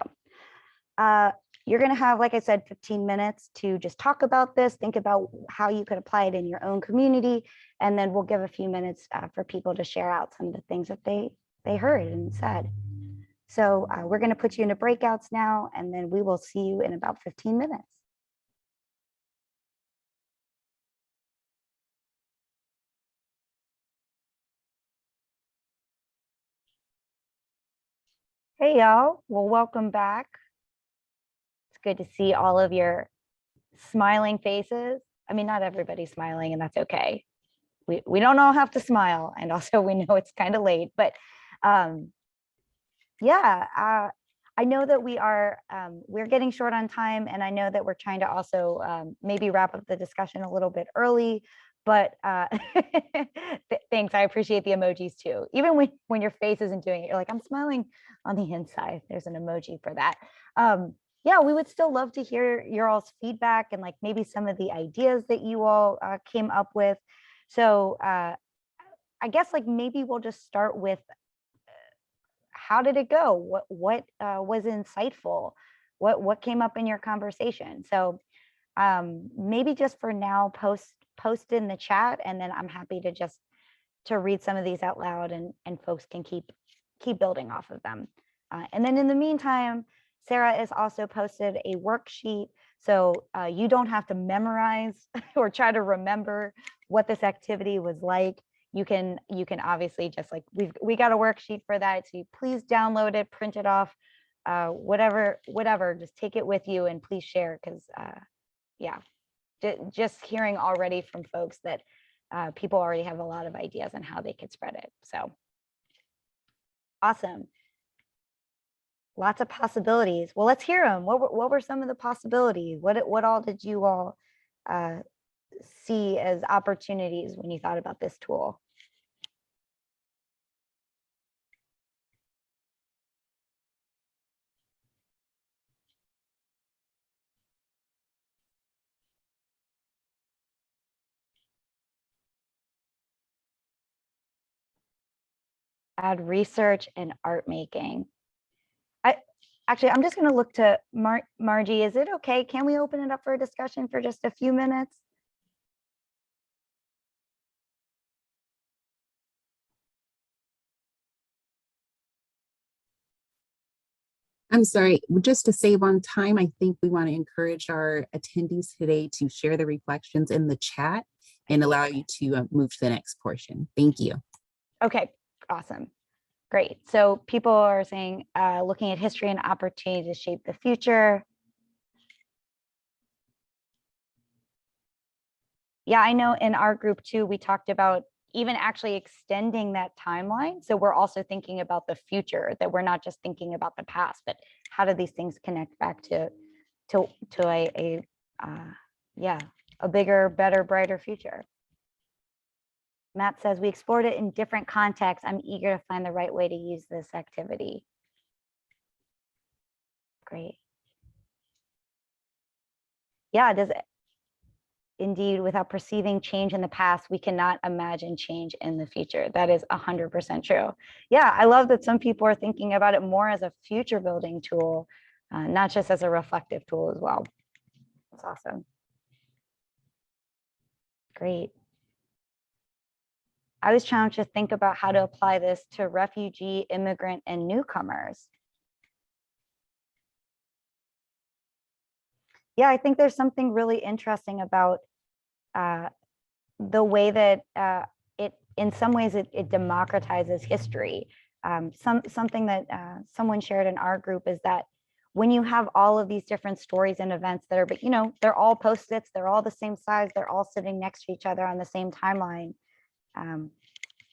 you're going to have, like I said, 15 minutes to just talk about this, think about how you could apply it in your own community, and then we'll give a few minutes for people to share out some of the things that they heard and said. So we're going to put you into breakouts now, and then we will see you in about 15 minutes. Hey, y'all. Well, welcome back. It's good to see all of your smiling faces. I mean, not everybody's smiling, and that's okay. We don't all have to smile, and also we know it's kind of late, but yeah, I know that we're getting short on time, and I know that we're trying to also maybe wrap up the discussion a little bit early, but thanks, I appreciate the emojis too. Even when your face isn't doing it, you're like, I'm smiling on the inside. There's an emoji for that. Yeah, we would still love to hear your all's feedback and like maybe some of the ideas that you all came up with. So I guess like maybe we'll just start with how did it go? What was insightful? What came up in your conversation? So maybe just for now, post in the chat, and then I'm happy to read some of these out loud, and folks can keep building off of them. And then in the meantime, Sarah has also posted a worksheet, so you don't have to memorize or try to remember what this activity was like. You can obviously just like we got a worksheet for that, so you please download it, print it off, whatever, just take it with you and please share, because yeah, just hearing already from folks that people already have a lot of ideas on how they could spread it. So awesome. Lots of possibilities. Well, let's hear them. What were some of the possibilities? What all did you all see as opportunities when you thought about this tool? Add research and art making. I'm just going to look to Margy. Is it okay? Can we open it up for a discussion for just a few minutes? I'm sorry, just to save on time, I think we want to encourage our attendees today to share the reflections in the chat and allow you to move to the next portion. Thank you. Okay, awesome. Great. So people are saying, looking at history and opportunity to shape the future. Yeah, I know in our group too, we talked about even actually extending that timeline. So we're also thinking about the future, that we're not just thinking about the past, but how do these things connect back to a bigger, better, brighter future. Matt says, we explored it in different contexts. I'm eager to find the right way to use this activity. Great. Yeah, does it? Indeed, without perceiving change in the past, we cannot imagine change in the future. That is 100% true. Yeah, I love that some people are thinking about it more as a future building tool, not just as a reflective tool as well. That's awesome. Great. I was challenged to think about how to apply this to refugee, immigrant, and newcomers. Yeah, I think there's something really interesting about the way that it, in some ways, it democratizes history. Something that someone shared in our group is that when you have all of these different stories and events that are, but they're all Post-its, they're all the same size, they're all sitting next to each other on the same timeline.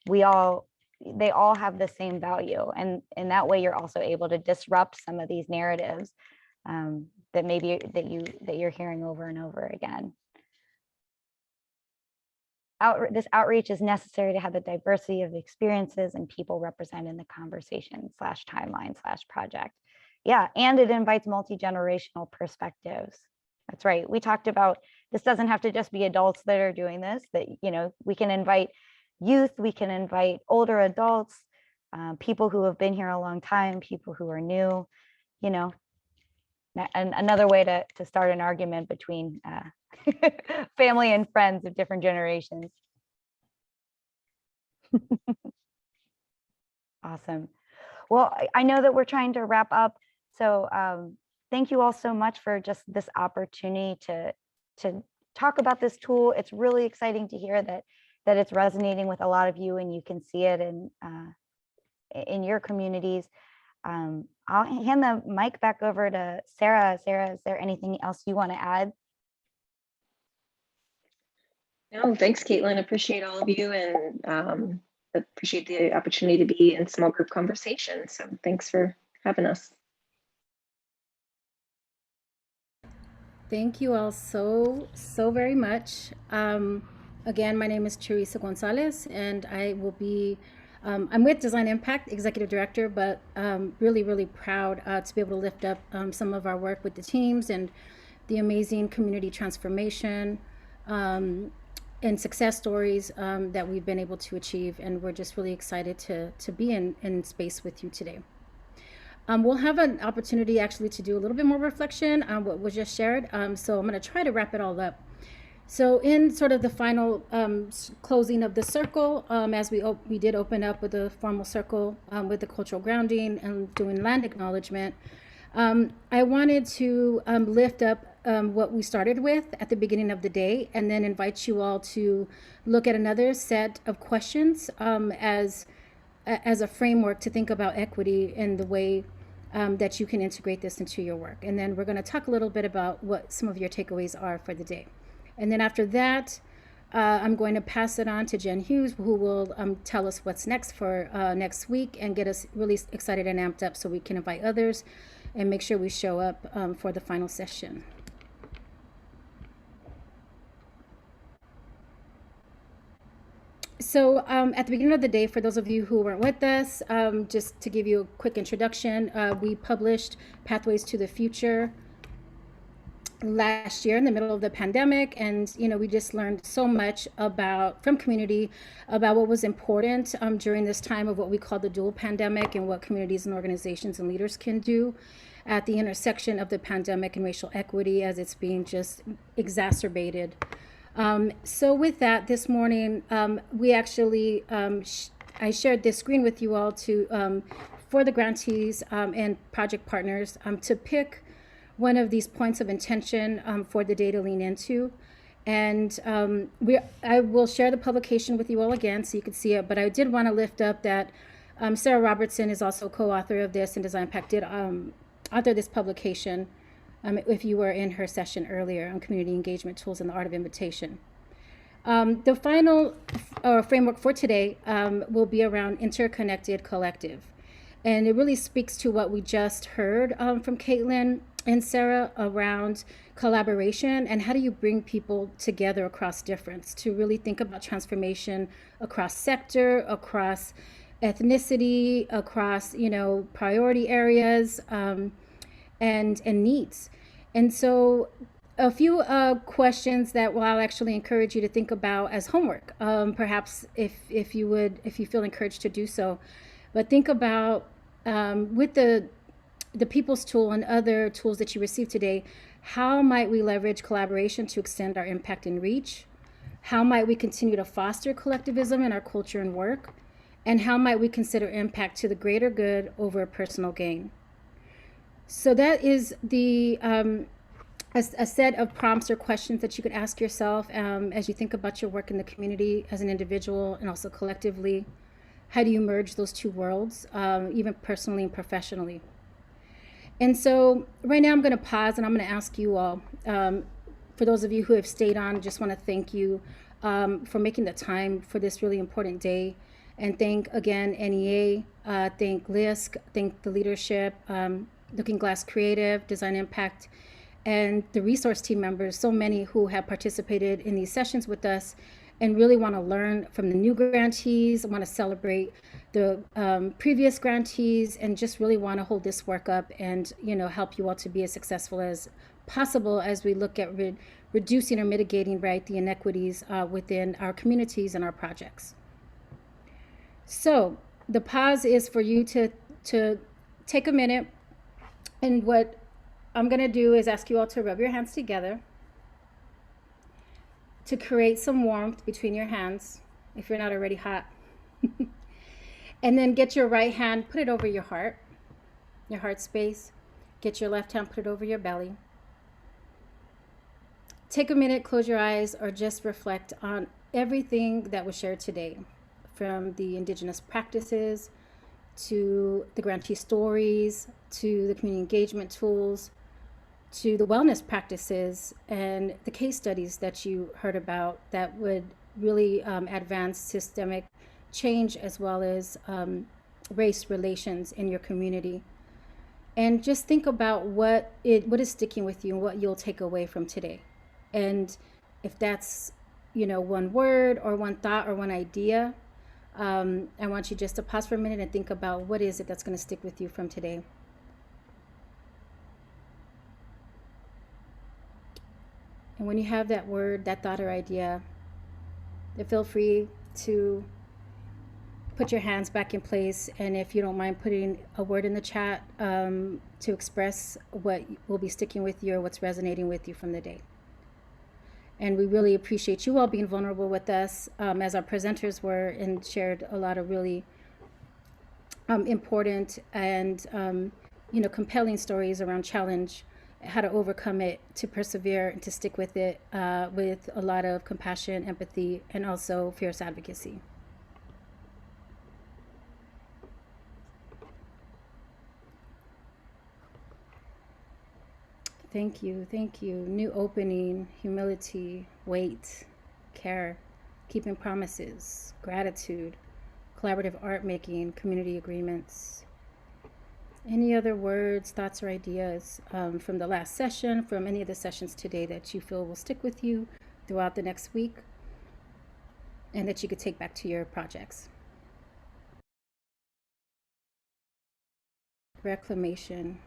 They all have the same value, and in that way, you're also able to disrupt some of these narratives that maybe that you're hearing over and over again. This outreach is necessary to have the diversity of experiences and people represented in the conversation / timeline / project. Yeah, and it invites multi-generational perspectives. That's right. We talked about this doesn't have to just be adults that are doing this, that, we can invite youth, we can invite older adults, people who have been here a long time, people who are new, and another way to start an argument between family and friends of different generations. Awesome. Well, I know that we're trying to wrap up. So thank you all so much for just this opportunity to talk about this tool. It's really exciting to hear that it's resonating with a lot of you, and you can see it in your communities. I'll hand the mic back over to Sarah. Sarah, is there anything else you want to add? No, thanks, Caitlin. Appreciate all of you, and appreciate the opportunity to be in small group conversation. So thanks for having us. Thank you all so very much. Again, my name is Teresa Gonzalez, and I will be, I'm with Design Impact, Executive Director, but really proud to be able to lift up some of our work with the teams and the amazing community transformation and success stories that we've been able to achieve. And we're just really excited to be in space with you today. We'll have an opportunity actually to do a little bit more reflection on what was just shared. So I'm going to try to wrap it all up. So in sort of the final closing of the circle, as we did open up with a formal circle with the cultural grounding and doing land acknowledgement, I wanted to lift up what we started with at the beginning of the day, and then invite you all to look at another set of questions as a framework to think about equity in the way that you can integrate this into your work. And then we're going to talk a little bit about what some of your takeaways are for the day. And then after that, I'm going to pass it on to Jen Hughes, who will tell us what's next for next week and get us really excited and amped up so we can invite others and make sure we show up for the final session. So at the beginning of the day, for those of you who weren't with us, just to give you a quick introduction, we published Pathways to the Future last year in the middle of the pandemic, and we just learned so much from community about what was important during this time of what we call the dual pandemic, and what communities and organizations and leaders can do at the intersection of the pandemic and racial equity as it's being just exacerbated. So with that, this morning, we actually, I shared this screen with you all for the grantees and project partners to pick one of these points of intention for the day to lean into. And I will share the publication with you all again so you can see it, but I did want to lift up that Sarah Robertson is also co-author of this, and Design Impact did author this publication if you were in her session earlier on community engagement tools and the art of invitation. The final framework for today will be around interconnected collective. And it really speaks to what we just heard from Caitlin and Sarah around collaboration and how do you bring people together across difference to really think about transformation across sector, across ethnicity, across priority areas and needs. And so a few questions that I'll actually encourage you to think about as homework, perhaps if you feel encouraged to do so. But think about with the People's Tool and other tools that you received today, how might we leverage collaboration to extend our impact and reach? How might we continue to foster collectivism in our culture and work? And how might we consider impact to the greater good over personal gain? So that is the a set of prompts or questions that you could ask yourself as you think about your work in the community as an individual and also collectively. How do you merge those two worlds, even personally and professionally? And so right now I'm going to pause and I'm going to ask you all, for those of you who have stayed on, just want to thank you for making the time for this really important day. And thank again NEA, thank LISC, thank the leadership, Looking Glass Creative, Design Impact, and the resource team members, so many who have participated in these sessions with us and really want to learn from the new grantees, want to celebrate the previous grantees, and just really want to hold this work up and, you know, help you all to be as successful as possible as we look at reducing or mitigating, right, the inequities within our communities and our projects. So the pause is for you to take a minute, and what I'm going to do is ask you all to rub your hands together to create some warmth between your hands if you're not already hot. And then get your right hand, put it over your heart space. Get your left hand, put it over your belly. Take a minute, close your eyes, or just reflect on everything that was shared today, from the Indigenous practices to the grantee stories, to the community engagement tools, to the wellness practices and the case studies that you heard about that would really advance systemic change as well as race relations in your community. And just think about what is sticking with you and what you'll take away from today. And if that's, you know, one word or one thought or one idea, I want you just to pause for a minute and think about what is it that's going to stick with you from today. And when you have that word, that thought or idea, then feel free to put your hands back in place. And if you don't mind putting a word in the chat to express what will be sticking with you or what's resonating with you from the day. And we really appreciate you all being vulnerable with us as our presenters were and shared a lot of really important and you know, compelling stories around challenge, how to overcome it, to persevere, and to stick with it with a lot of compassion, empathy, and also fierce advocacy. Thank you, thank you. New opening, humility, weight, care, keeping promises, gratitude, collaborative art making, community agreements. Any other words, thoughts, or ideas from the last session, from any of the sessions today that you feel will stick with you throughout the next week and that you could take back to your projects? Reclamation.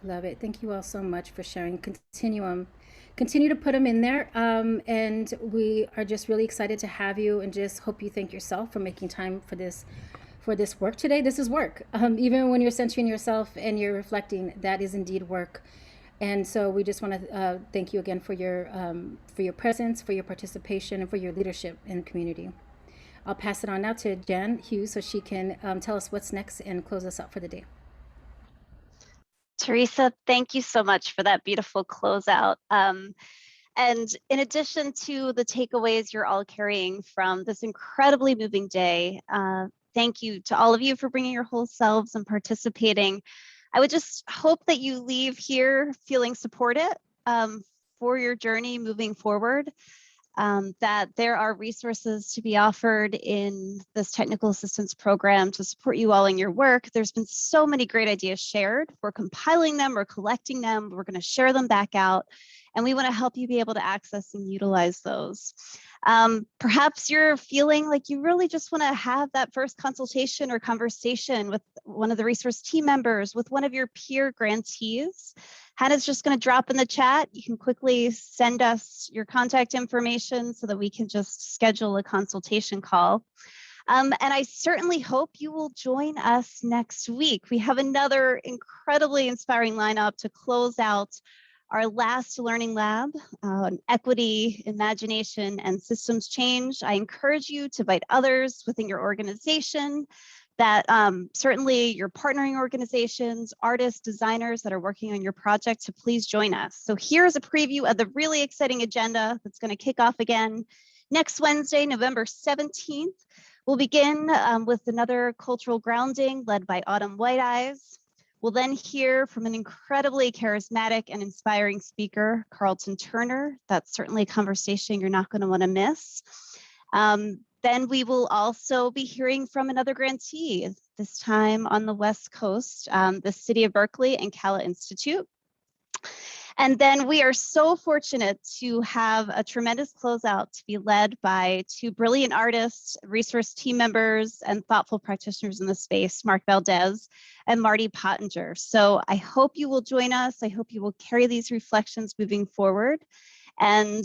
Love it. Thank you all so much for sharing. Continue to put them in there. And we are just really excited to have you and just hope you thank yourself for making time for this work today. This is work. Even when you're centering yourself and you're reflecting, that is indeed work. And so we just want to thank you again for your presence, for your participation, and for your leadership in the community. I'll pass it on now to Jen Hughes so she can tell us what's next and close us out for the day. Teresa, thank you so much for that beautiful closeout. And in addition to the takeaways you're all carrying from this incredibly moving day, thank you to all of you for bringing your whole selves and participating. I would just hope that you leave here feeling supported for your journey moving forward, that there are resources to be offered in this technical assistance program to support you all in your work. There's been so many great ideas shared. We're compiling them, we're collecting them, we're going to share them back out, and we want to help you be able to access and utilize those. Perhaps you're feeling like you really just want to have that first consultation or conversation with one of the resource team members, with one of your peer grantees. Hannah's just going to drop in the chat. You can quickly send us your contact information so that we can just schedule a consultation call. And I certainly hope you will join us next week. We have another incredibly inspiring lineup to close out our last learning lab on equity, imagination, and systems change. I encourage you to invite others within your organization that certainly your partnering organizations, artists, designers that are working on your project to please join us. So here's a preview of the really exciting agenda that's going to kick off again next Wednesday, November 17th. We'll begin with another cultural grounding led by Autumn White Eyes. We'll then hear from an incredibly charismatic and inspiring speaker, Carlton Turner. That's certainly a conversation you're not going to want to miss. Then we will also be hearing from another grantee, this time on the West Coast, the City of Berkeley and Calla Institute. And then we are so fortunate to have a tremendous closeout to be led by two brilliant artists, resource team members, and thoughtful practitioners in the space, Mark Valdez and Marty Pottinger. So I hope you will join us. I hope you will carry these reflections moving forward. And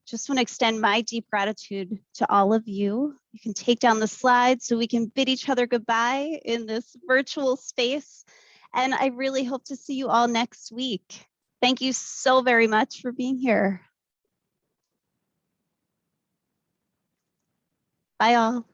just want to extend my deep gratitude to all of you. You can take down the slides so we can bid each other goodbye in this virtual space. And I really hope to see you all next week. Thank you so very much for being here. Bye all.